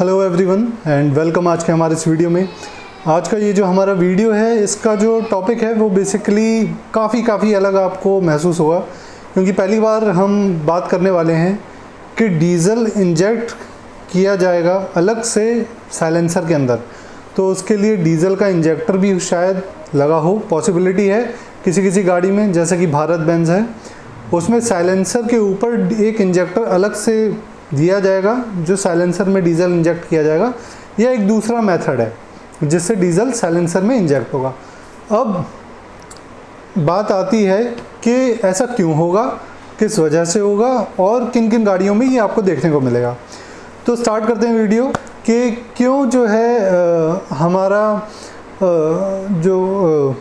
Hello everyone and welcome आज के हमारे इस वीडियो में। आज का ये जो हमारा वीडियो है, इसका जो टॉपिक है वो बेसिकली काफ़ी अलग आपको महसूस होगा, क्योंकि पहली बार हम बात करने वाले हैं कि डीजल इंजेक्ट किया जाएगा अलग से साइलेंसर के अंदर। तो उसके लिए डीजल का इंजेक्टर भी शायद लगा हो, पॉसिबिलिटी है किसी गाड़ी में, जैसे कि भारत बेंज है, उसमें साइलेंसर के ऊपर एक इंजेक्टर अलग से दिया जाएगा जो साइलेंसर में डीजल इंजेक्ट किया जाएगा। यह एक दूसरा मेथड है जिससे डीजल साइलेंसर में इंजेक्ट होगा। अब बात आती है कि ऐसा क्यों होगा, किस वजह से होगा और किन किन गाड़ियों में ये आपको देखने को मिलेगा। तो स्टार्ट करते हैं वीडियो कि क्यों जो है हमारा जो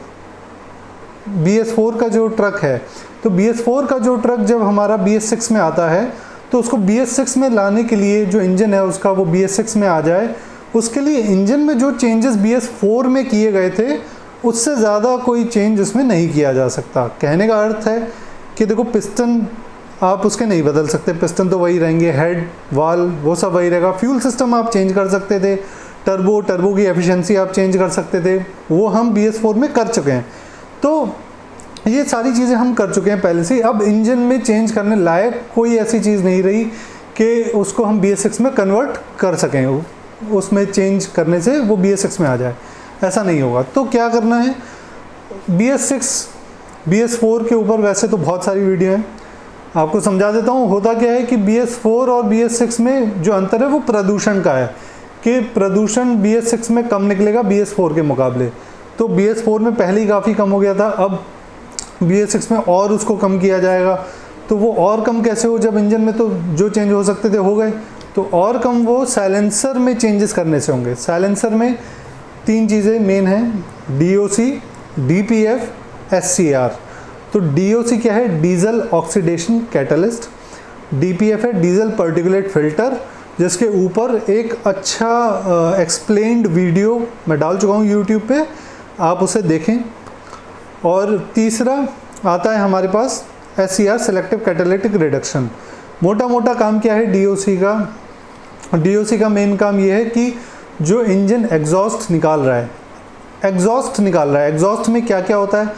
BS4 का जो ट्रक है, तो BS4 का जो ट्रक जब हमारा BS6 में आता है तो उसको BS6 में लाने के लिए जो इंजन है उसका वो BS6 में आ जाए, उसके लिए इंजन में जो चेंजेस BS4 में किए गए थे उससे ज़्यादा कोई चेंज उसमें नहीं किया जा सकता। कहने का अर्थ है कि देखो, पिस्टन आप उसके नहीं बदल सकते, पिस्टन तो वही रहेंगे, हेड वाल्व वो सब वही रहेगा। फ्यूल सिस्टम आप चेंज कर सकते थे, टर्बो की एफिशिएंसी आप चेंज कर सकते थे, वो हम BS4 में कर चुके हैं। तो ये सारी चीज़ें हम कर चुके हैं पहले से। अब इंजन में चेंज करने लायक कोई ऐसी चीज़ नहीं रही कि उसको हम BS6 में कन्वर्ट कर सकें, उसमें चेंज करने से वो BS6 में आ जाए, ऐसा नहीं होगा। तो क्या करना है, BS4 के ऊपर वैसे तो बहुत सारी वीडियो हैं, आपको समझा देता हूँ। होता क्या है कि BS4 और BS6 में जो अंतर है वो प्रदूषण का है, कि प्रदूषण BS6 में कम निकलेगा BS4 के मुकाबले। तो BS4 में पहले ही काफ़ी कम हो गया था, अब BS6 में और उसको कम किया जाएगा। तो वो और कम कैसे हो, जब इंजन में तो जो चेंज हो सकते थे हो गए, तो और कम वो साइलेंसर में चेंजेस करने से होंगे। साइलेंसर में 3 चीज़ें मेन हैं, DOC, DPF, SCR। तो DOC क्या है, डीजल ऑक्सीडेशन कैटलिस्ट। DPF है डीजल पार्टिकुलेट फिल्टर, जिसके ऊपर एक अच्छा एक्सप्लेन्ड वीडियो मैं डाल चुका हूँ YouTube पे, आप उसे देखें। और तीसरा आता है हमारे पास SCR सेलेक्टिव कैटालिटिक रिडक्शन। मोटा काम क्या है DOC का? DOC का मेन काम ये है कि जो इंजन एग्जॉस्ट निकाल रहा है, एग्जॉस्ट में क्या क्या होता है,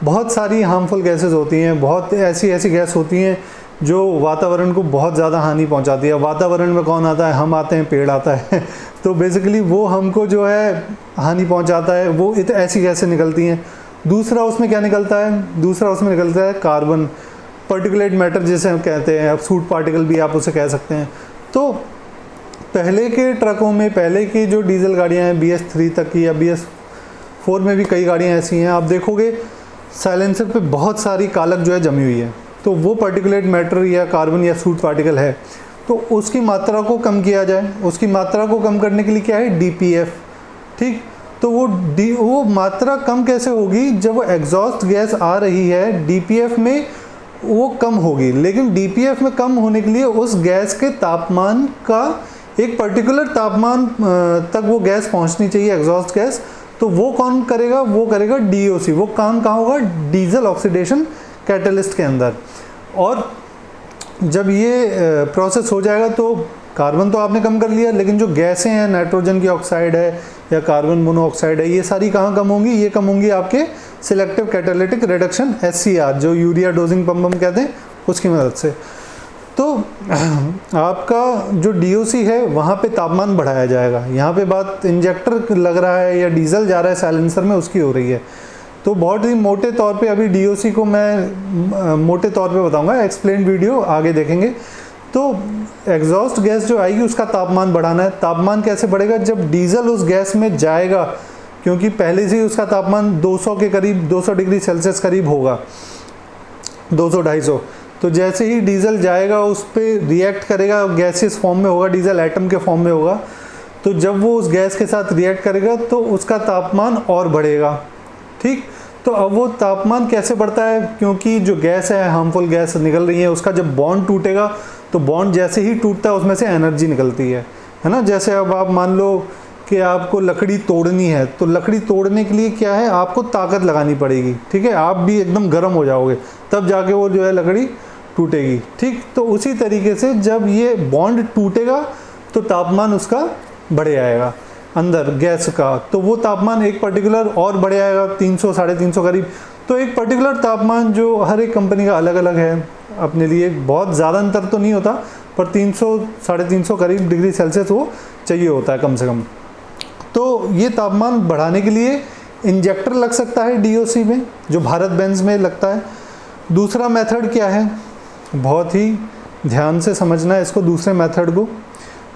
बहुत सारी हार्मफुल गैसेस होती हैं, बहुत ऐसी गैस होती हैं जो वातावरण को बहुत ज़्यादा हानि पहुंचाती है। वातावरण में कौन आता है, हम आते हैं, पेड़ आता है तो बेसिकली वो हमको जो है हानि पहुंचाता है, वो ऐसी गैसें निकलती हैं। दूसरा उसमें क्या निकलता है, दूसरा उसमें निकलता है कार्बन, पार्टिकुलेट मैटर जिसे हम कहते हैं, अब सूट पार्टिकल भी आप उसे कह सकते हैं। तो पहले के ट्रकों में, पहले की जो डीजल गाड़ियाँ हैं BS3 तक की, या BS4 में भी कई गाड़ियाँ ऐसी हैं, आप देखोगे साइलेंसर पे बहुत सारी कालक जो है जमी हुई है। तो वो पार्टिकुलेट मैटर या कार्बन या सूट पार्टिकल है, तो उसकी मात्रा को कम किया जाए। उसकी मात्रा को कम करने के लिए क्या है, DPF। ठीक, तो वो मात्रा कम कैसे होगी, जब वो एग्जॉस्ट गैस आ रही है DPF में वो कम होगी। लेकिन DPF में कम होने के लिए उस गैस के तापमान का, एक पर्टिकुलर तापमान तक वो गैस पहुंचनी चाहिए, एग्जॉस्ट गैस। तो वो कौन करेगा, वो करेगा DOC। वो काम कहाँ होगा, डीजल ऑक्सीडेशन कैटलिस्ट के अंदर। और जब ये प्रोसेस हो जाएगा तो कार्बन तो आपने कम कर लिया, लेकिन जो गैसें हैं, नाइट्रोजन की ऑक्साइड है या कार्बन मोनोऑक्साइड है, ये सारी कहाँ कम होंगी, ये कम होंगी आपके सिलेक्टिव कैटालिटिक रिडक्शन SCR, जो यूरिया डोजिंग पंप हम कहते हैं, उसकी मदद से। तो आपका जो DOC है वहाँ पे तापमान बढ़ाया जाएगा। यहाँ पे बात इंजेक्टर लग रहा है या डीजल जा रहा है साइलेंसर में, उसकी हो रही है। तो बहुत ही मोटे तौर पे अभी DOC को मैं मोटे तौर पे बताऊंगा, एक्सप्लेन वीडियो आगे देखेंगे। तो एग्जॉस्ट गैस जो आएगी उसका तापमान बढ़ाना है। तापमान कैसे बढ़ेगा, जब डीजल उस गैस में जाएगा, क्योंकि पहले से ही उसका तापमान 200 के करीब, 200 डिग्री सेल्सियस करीब होगा, 200-250। तो जैसे ही डीजल जाएगा उस पर रिएक्ट करेगा, गैसेस फॉर्म में होगा, डीजल एटम के फॉर्म में होगा। तो जब वो उस गैस के साथ रिएक्ट करेगा तो उसका तापमान और बढ़ेगा। ठीक, तो अब वो तापमान कैसे बढ़ता है, क्योंकि जो गैस है, हार्मफुल गैस निकल रही है, उसका जब बॉन्ड टूटेगा तो बॉन्ड जैसे ही टूटता है उसमें से एनर्जी निकलती है ना। जैसे अब आप मान लो कि आपको लकड़ी तोड़नी है, तो लकड़ी तोड़ने के लिए क्या है, आपको ताकत लगानी पड़ेगी। ठीक है, आप भी एकदम गर्म हो जाओगे तब जाके वो जो है लकड़ी टूटेगी। ठीक, तो उसी तरीके से जब ये बॉन्ड टूटेगा तो तापमान उसका बढ़ आएगा अंदर गैस का, तो वो तापमान एक पर्टिकुलर और बढ़ आएगा 300 350 करीब। तो एक पर्टिकुलर तापमान जो हर एक कंपनी का अलग अलग है अपने लिए, बहुत ज़्यादा अंतर तो नहीं होता पर 300 350 करीब डिग्री सेल्सियस वो चाहिए होता है कम से कम। तो ये तापमान बढ़ाने के लिए इंजेक्टर लग सकता है डीओसी में, जो भारत बेंज में लगता है। दूसरा मेथड क्या है, बहुत ही ध्यान से समझना है इसको, दूसरे मेथड को।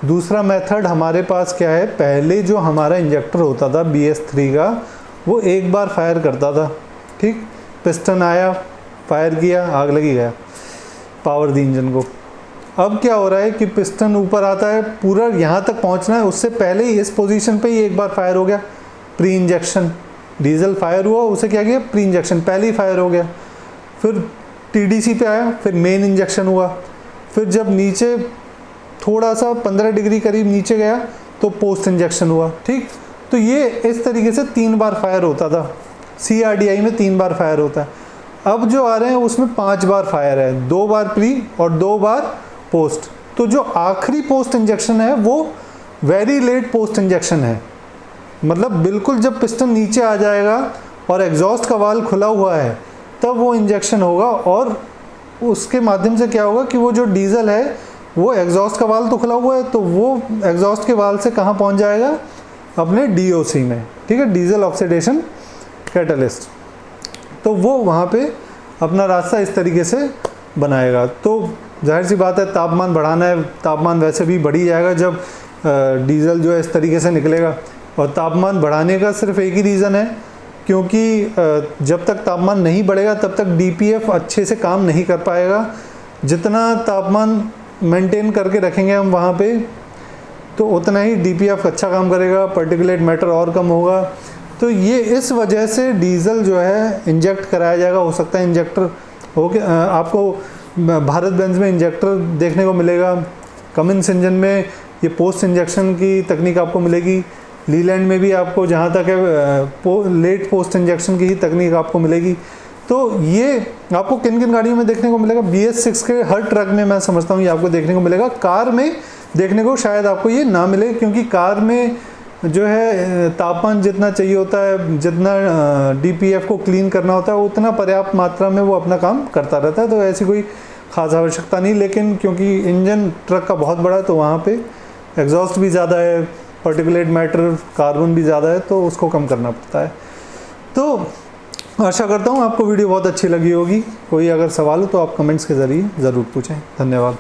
दूसरा मेथड हमारे पास क्या है, पहले जो हमारा इंजेक्टर होता था BS3 का, वो एक बार फायर करता था, ठीक, पिस्टन आया, फायर किया, आग लगी, गया, पावर दी इंजन को। अब क्या हो रहा है कि पिस्टन ऊपर आता है, पूरा यहाँ तक पहुँचना है, उससे पहले ही इस पोजीशन पे ही एक बार फायर हो गया, प्री इंजेक्शन। डीजल फायर हुआ, उसे क्या किया, प्री इंजेक्शन, पहले ही फायर हो गया। फिर TDC पे आया, फिर मेन इंजेक्शन हुआ। फिर जब नीचे थोड़ा सा 15 डिग्री करीब नीचे गया तो पोस्ट इंजेक्शन हुआ, ठीक। तो ये इस तरीके से 3 बार फायर होता था। CRDI में 3 बार फायर होता है। अब जो आ रहे हैं उसमें 5 बार फायर है, 2 बार प्री और 2 बार पोस्ट। तो जो आखिरी पोस्ट इंजेक्शन है वो वेरी लेट पोस्ट इंजेक्शन है, मतलब बिल्कुल जब पिस्टन नीचे आ जाएगा और एग्जॉस्ट का वाल्व खुला हुआ है तब वो इंजेक्शन होगा, और उसके माध्यम से क्या होगा कि वो जो डीजल है वो एग्जॉस्ट का वाल्व तो खुला हुआ है, तो वो एग्जॉस्ट के वाल्व से कहाँ पहुँच जाएगा, अपने DOC में, ठीक है, डीजल ऑक्सीडेशन कैटलिस्ट। तो वो वहाँ पे अपना रास्ता इस तरीके से बनाएगा। तो जाहिर सी बात है तापमान बढ़ाना है, तापमान वैसे भी बढ़ ही जाएगा जब डीजल जो है इस तरीके से निकलेगा। और तापमान बढ़ाने का सिर्फ एक ही रीज़न है, क्योंकि जब तक तापमान नहीं बढ़ेगा तब तक DPF अच्छे से काम नहीं कर पाएगा। जितना तापमान मेंटेन करके रखेंगे हम वहाँ पे, तो उतना ही DPF अच्छा काम करेगा, पार्टिकुलेट मैटर और कम होगा। तो ये इस वजह से डीजल जो है इंजेक्ट कराया जाएगा। हो सकता है इंजेक्टर ओके, आपको भारत बेंज में इंजेक्टर देखने को मिलेगा, कमिंस इंजन में ये पोस्ट इंजेक्शन की तकनीक आपको मिलेगी, लीलैंड में भी आपको जहाँ तक है लेट पोस्ट इंजेक्शन की ही तकनीक आपको मिलेगी। तो ये आपको किन किन गाड़ियों में देखने को मिलेगा, BS6 के हर ट्रक में मैं समझता हूँ ये आपको देखने को मिलेगा। कार में देखने को शायद आपको ये ना मिले, क्योंकि कार में जो है तापमान जितना चाहिए होता है, जितना DPF को क्लीन करना होता है, उतना पर्याप्त मात्रा में वो अपना काम करता रहता है, तो ऐसी कोई ख़ास आवश्यकता नहीं। लेकिन क्योंकि इंजन ट्रक का बहुत बड़ा है तो वहाँ पे एग्जॉस्ट भी ज़्यादा है, पार्टिकुलेट मैटर कार्बन भी ज़्यादा है, तो उसको कम करना पड़ता है। तो आशा करता हूँ आपको वीडियो बहुत अच्छी लगी होगी। कोई अगर सवाल हो तो आप कमेंट्स के ज़रिए ज़रूर पूछें। धन्यवाद।